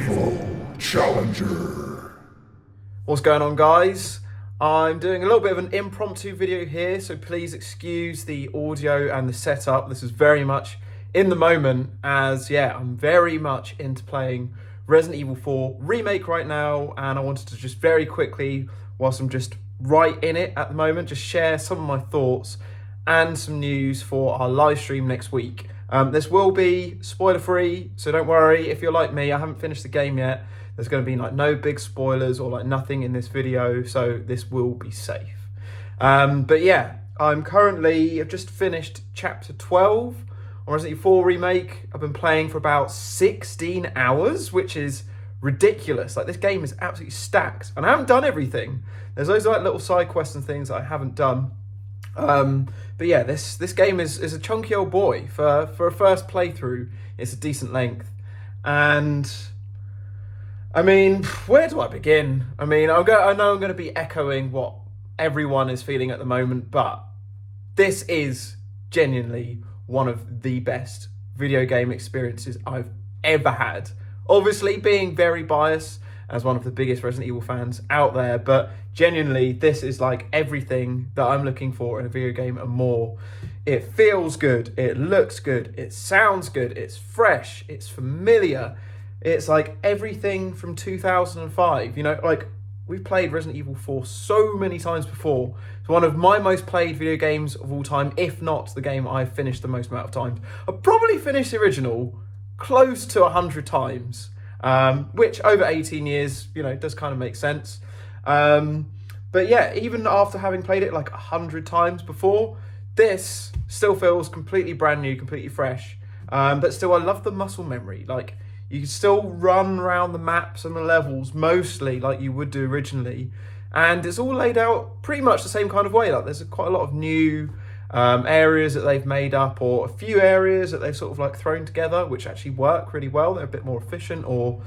Evil Challenger. What's going on, guys? I'm doing a little bit of an impromptu video here, so please excuse the audio and the setup. This is very much in the moment as, I'm very much into playing Resident Evil 4 Remake right now, and I wanted to just very quickly, whilst I'm just right in it at the moment, just share some of my thoughts and some news for our live stream next week. This will be spoiler free, so don't worry if you're like me. I haven't finished the game yet. There's going to be no big spoilers or nothing in this video, so this will be safe. But yeah, I've just finished chapter 12 on Resident Evil 4 Remake. I've been playing for about 16 hours, which is ridiculous. This game is absolutely stacked, and I haven't done everything. There's those little side quests and things that I haven't done. But yeah, this game is a chunky old boy. For a first playthrough, it's a decent length. And I mean, where do I begin? I mean, I know I'm going to be echoing what everyone is feeling at the moment, but this is genuinely one of the best video game experiences I've ever had. Obviously, being very biased as one of the biggest Resident Evil fans out there, but genuinely, this is everything that I'm looking for in a video game and more. It feels good, it looks good, it sounds good, it's fresh, it's familiar. It's everything from 2005. We've played Resident Evil 4 so many times before. It's one of my most played video games of all time, if not the game I've finished the most amount of times. I've probably finished the original close to 100 times. Which over 18 years, does kind of make sense. But yeah, even after having played it 100 times before, this still feels completely brand new, completely fresh. But still, I love the muscle memory. You can still run around the maps and the levels mostly like you would do originally. And it's all laid out pretty much the same kind of way. There's quite a lot of new areas that they've made up, or a few areas that they've sort of thrown together, which actually work really well. They're a bit more efficient, or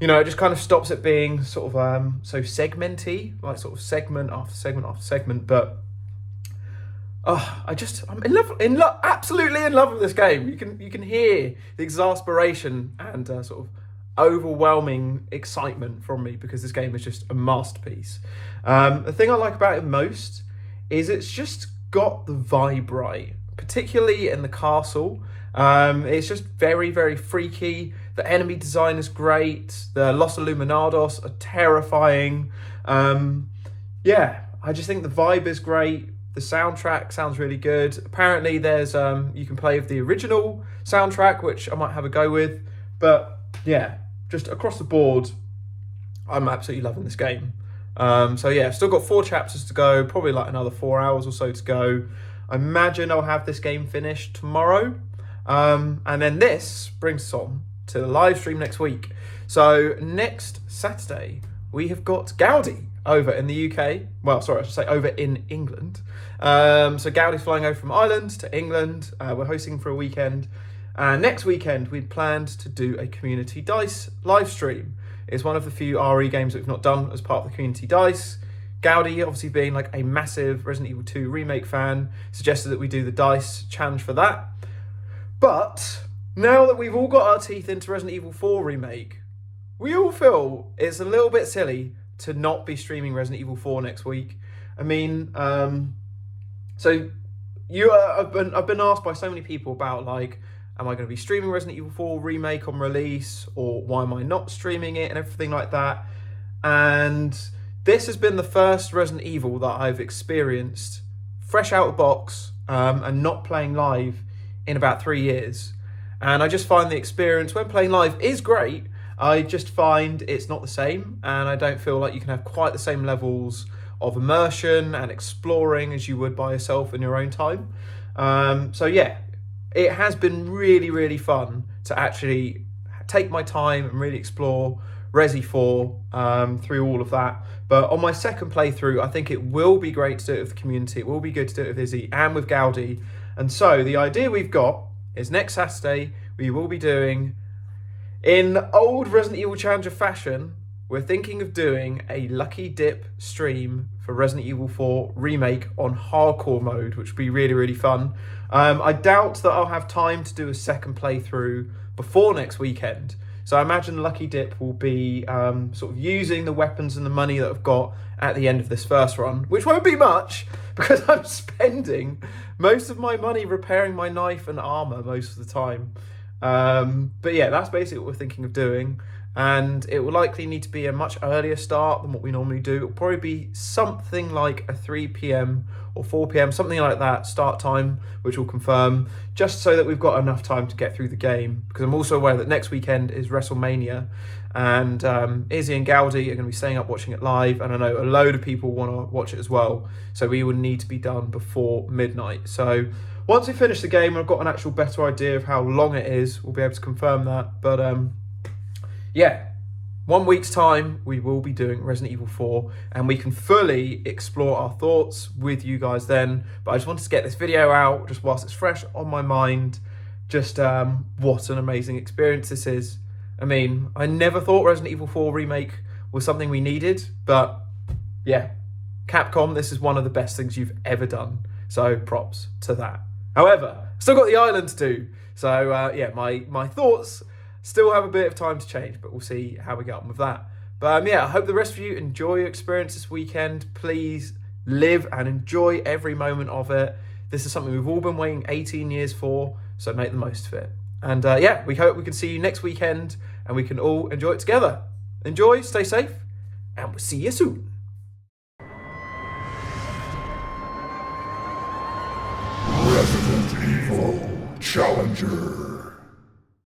it just kind of stops it being sort of so segmenty, sort of segment after segment after segment. But I'm absolutely in love with this game. You can hear the exasperation and sort of overwhelming excitement from me, because this game is just a masterpiece. The thing I like about it most is it's just got the vibe right, particularly in the castle. It's just very, very freaky. The enemy design is great. The Los Illuminados are terrifying. I just think the vibe is great. The soundtrack sounds really good. Apparently there's you can play with the original soundtrack, which I might have a go with. But yeah, just across the board, I'm absolutely loving this game. So yeah, still got 4 chapters to go, probably another 4 hours or so to go. I imagine I'll have this game finished tomorrow. And then this brings us on to the live stream next week. So next Saturday, we have got Gowdy over in the UK. Well, sorry, I should say over in England. So Gowdy's flying over from Ireland to England. We're hosting for a weekend. And next weekend, we'd planned to do a Community Dice live stream. It's one of the few RE games that we've not done as part of the Community Dice. Gowdy, obviously being a massive Resident Evil 2 Remake fan, suggested that we do the Dice challenge for that. But now that we've all got our teeth into Resident Evil 4 Remake, we all feel it's a little bit silly to not be streaming Resident Evil 4 next week. I mean, so I've been asked by so many people about am I going to be streaming Resident Evil 4 Remake on release, or why am I not streaming it and everything like that. And this has been the first Resident Evil that I've experienced fresh out of the box and not playing live in about 3 years. And I just find the experience when playing live is great. I just find it's not the same, and I don't feel like you can have quite the same levels of immersion and exploring as you would by yourself in your own time. So yeah, it has been really, really fun to actually take my time and really explore Resi 4 through all of that. But on my second playthrough, I think it will be great to do it with the community. It will be good to do it with Izzy and with Gowdy. And so the idea we've got is next Saturday, we will be doing, in old Resident Evil Challenger fashion, we're thinking of doing a Lucky Dip stream for Resident Evil 4 Remake on hardcore mode, which would be really, really fun. I doubt that I'll have time to do a second playthrough before next weekend. So I imagine Lucky Dip will be sort of using the weapons and the money that I've got at the end of this first run, which won't be much because I'm spending most of my money repairing my knife and armor most of the time. But yeah, that's basically what we're thinking of doing. And it will likely need to be a much earlier start than what we normally do. It'll probably be something like a 3 p.m. or 4 p.m, something like that start time, which we'll confirm, just so that we've got enough time to get through the game. Because I'm also aware that next weekend is WrestleMania, and Izzy and Gowdy are going to be staying up watching it live, and I know a load of people want to watch it as well. So we would need to be done before midnight. So once we finish the game, I've got an actual better idea of how long it is. We'll be able to confirm that. But yeah, 1 week's time, we will be doing Resident Evil 4, and we can fully explore our thoughts with you guys then. But I just wanted to get this video out just whilst it's fresh on my mind. Just what an amazing experience this is. I mean, I never thought Resident Evil 4 Remake was something we needed, but yeah, Capcom, this is one of the best things you've ever done. So props to that. However, still got the island to do. So yeah, my thoughts still have a bit of time to change, but we'll see how we get on with that. But yeah, I hope the rest of you enjoy your experience this weekend. Please live and enjoy every moment of it. This is something we've all been waiting 18 years for, so make the most of it. And yeah, we hope we can see you next weekend and we can all enjoy it together. Enjoy, stay safe, and we'll see you soon. Resident Evil Challenger.